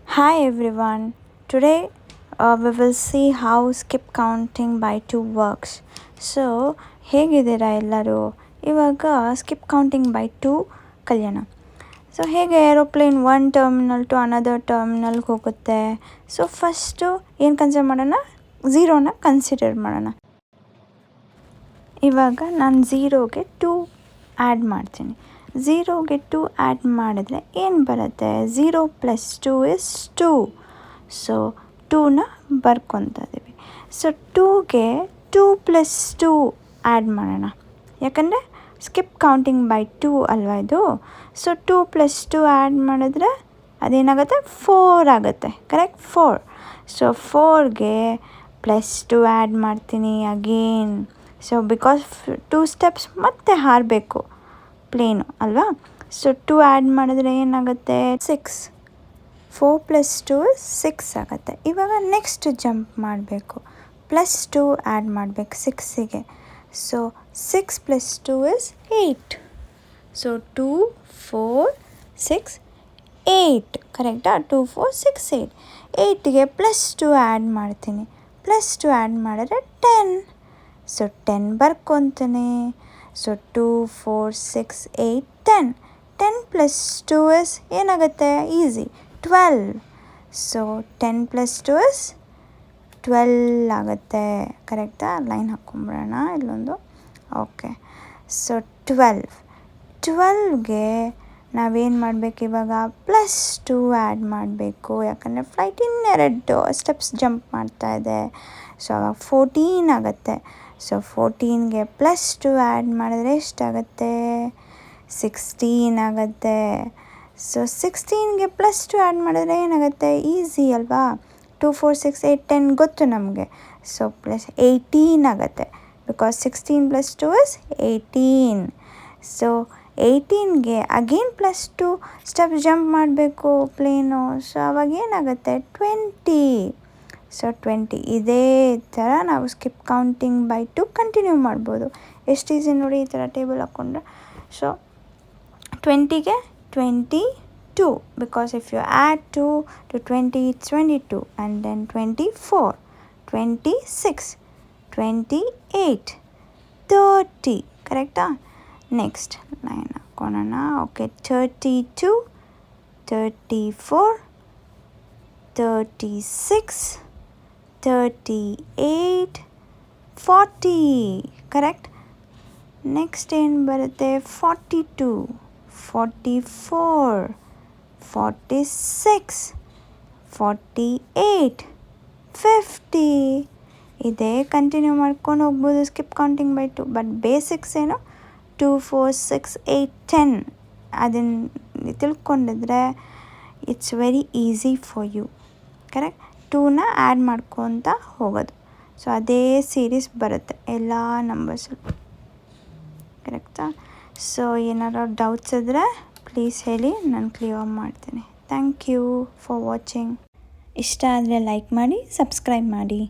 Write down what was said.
Hi everyone. Today we will see how skip counting by 2 works. So ಹೇಗಿದ್ದೀರಾ ಎಲ್ಲರೂ? ಇವಾಗ skip counting by 2 ಕಲಿಯೋಣ. So ಹೇಗೆ aeroplane one terminal to another ಟರ್ಮಿನಲ್ಗೆ ಹೋಗುತ್ತೆ. ಸೊ ಫಸ್ಟು ಏನು ಕನ್ಸಿಡರ್ ಮಾಡೋಣ, ಝೀರೋನ ಕನ್ಸಿಡರ್ ಮಾಡೋಣ. ಇವಾಗ ನಾನು ಝೀರೋಗೆ 2 ಆ್ಯಡ್ ಮಾಡ್ತೀನಿ. ಝೀರೋಗೆ 2 ಆ್ಯಡ್ ಮಾಡಿದ್ರೆ ಏನು ಬರುತ್ತೆ? 0 + 2 = 2. ಸೊ 2ನ ಬರ್ಕೊತಾ ಇದ್ದೀವಿ. ಸೊ 2ಗೆ 2 + 2 ಆ್ಯಡ್ ಮಾಡೋಣ, ಯಾಕಂದರೆ ಸ್ಕಿಪ್ ಕೌಂಟಿಂಗ್ ಬೈ 2 ಅಲ್ವಾ ಇದು. ಸೊ 2 + 2 ಆ್ಯಡ್ ಮಾಡಿದ್ರೆ ಅದೇನಾಗುತ್ತೆ? 4 ಆಗುತ್ತೆ. ಕರೆಕ್ಟ್, 4. ಸೊ 4ಗೆ +2 ಆ್ಯಡ್ ಮಾಡ್ತೀನಿ ಅಗೇನ್. ಸೊ ಬಿಕಾಸ್ 2 ಸ್ಟೆಪ್ಸ್ ಮತ್ತೆ ಹಾರಬೇಕು ಪ್ಲೇನು ಅಲ್ವಾ. ಸೊ 2 ಆ್ಯಡ್ ಮಾಡಿದ್ರೆ ಏನಾಗುತ್ತೆ? 6. 4 + 2 = 6 ಆಗುತ್ತೆ. ಇವಾಗ ನೆಕ್ಸ್ಟ್ ಜಂಪ್ ಮಾಡಬೇಕು, +2 ಆ್ಯಡ್ ಮಾಡಬೇಕು 6ಗೆ. ಸೊ 6 + 2 = 8. ಸೊ 2, 4, 6, 8 ಕರೆಕ್ಟಾ? 2, 4, 6, 8. 8ಗೆ +2 ಆ್ಯಡ್ ಮಾಡ್ತೀನಿ. +2 ಆ್ಯಡ್ ಮಾಡಿದ್ರೆ 10. ಸೊ 10 ಬರ್ಕೊತೀನಿ. ಸೊ 2, 4, 6, 8, 10. 10 + 2 = ಏನಾಗುತ್ತೆ? ಈಸಿ, 12. ಸೊ 10 + 2 = 12 ಆಗುತ್ತೆ. ಕರೆಕ್ಟಾ? ಲೈನ್ ಹಾಕ್ಕೊಂಬಿಡೋಣ ಇಲ್ಲೊಂದು. ಓಕೆ. ಸೊ 12ಗೆ ನಾವೇನು ಮಾಡಬೇಕು ಇವಾಗ? +2 ಆ್ಯಡ್ ಮಾಡಬೇಕು, ಯಾಕಂದರೆ ಫ್ಲೈಟ್ ಇನ್ನೆರಡು ಸ್ಟೆಪ್ಸ್ ಜಂಪ್ ಮಾಡ್ತಾ ಇದೆ. ಸೊ ಅವಾಗ 14 ಆಗುತ್ತೆ. ಸೊ 14ಗೆ +2 ಆ್ಯಡ್ ಮಾಡಿದ್ರೆ ಎಷ್ಟಾಗುತ್ತೆ? 16 ಆಗುತ್ತೆ. ಸೊ 16ಗೆ +2 ಆ್ಯಡ್ ಮಾಡಿದ್ರೆ ಏನಾಗುತ್ತೆ? ಈಸಿ ಅಲ್ವಾ. 2, 4, 6, 8, 10 ಗೊತ್ತು ನಮಗೆ. ಸೊ +18 ಆಗುತ್ತೆ, ಬಿಕಾಸ್ 16 + 2 = 18. ಸೊ 18ಗೆ ಅಗೇನ್ +2 ಸ್ಟೆಪ್ ಜಂಪ್ ಮಾಡಬೇಕು ಪ್ಲೇನು. ಸೊ ಅವಾಗ ಏನಾಗುತ್ತೆ? 20. ಸೊ 20. ಇದೇ ಥರ ನಾವು ಸ್ಕಿಪ್ ಕೌಂಟಿಂಗ್ ಬೈ 2 ಕಂಟಿನ್ಯೂ ಮಾಡ್ಬೋದು. ಎಷ್ಟು ಈಸಿ ನೋಡಿ ಈ ಥರ ಟೇಬಲ್ ಹಾಕ್ಕೊಂಡ್ರೆ. ಸೊ 20ಗೆ 22, because if you add 2 to 20 it's 22, and then 24, 26, 28, 30 ಕರೆಕ್ಟಾ? ನೆಕ್ಸ್ಟ್ ಲೈನ್ ಹಾಕ್ಕೊಳ್ಳೋಣ. Okay, 32, 34, 36, 38, 40 correct. ನೆಕ್ಸ್ಟ್ ಏನು ಬರುತ್ತೆ? 42, 44, 46, 48, 50. ಇದೇ ಕಂಟಿನ್ಯೂ ಮಾಡ್ಕೊಂಡು ಹೋಗ್ಬೋದು skip counting by 2. But basics ಏನು? 2, 4, 6, 8, 10 ಅದನ್ನು ತಿಳ್ಕೊಂಡಿದ್ರೆ it's very easy for you. Correct. 2ನ ಆ್ಯಡ್ ಮಾಡ್ಕೊತ ಹೋಗೋದು. ಸೊ ಅದೇ ಸೀರೀಸ್ ಬರುತ್ತೆ ಎಲ್ಲ ನಂಬರ್ಸು. ಕರೆಕ್ಟಾ? ಸೊ ಏನಾದ್ರು ಡೌಟ್ಸ್ ಇದ್ದರೆ ಪ್ಲೀಸ್ ಹೇಳಿ, ನಾನು ಕ್ಲಿಯರ್ ಮಾಡ್ತೀನಿ. Thank you for watching. ಇಷ್ಟ ಆದರೆ ಲೈಕ್ ಮಾಡಿ, ಸಬ್ಸ್ಕ್ರೈಬ್ ಮಾಡಿ.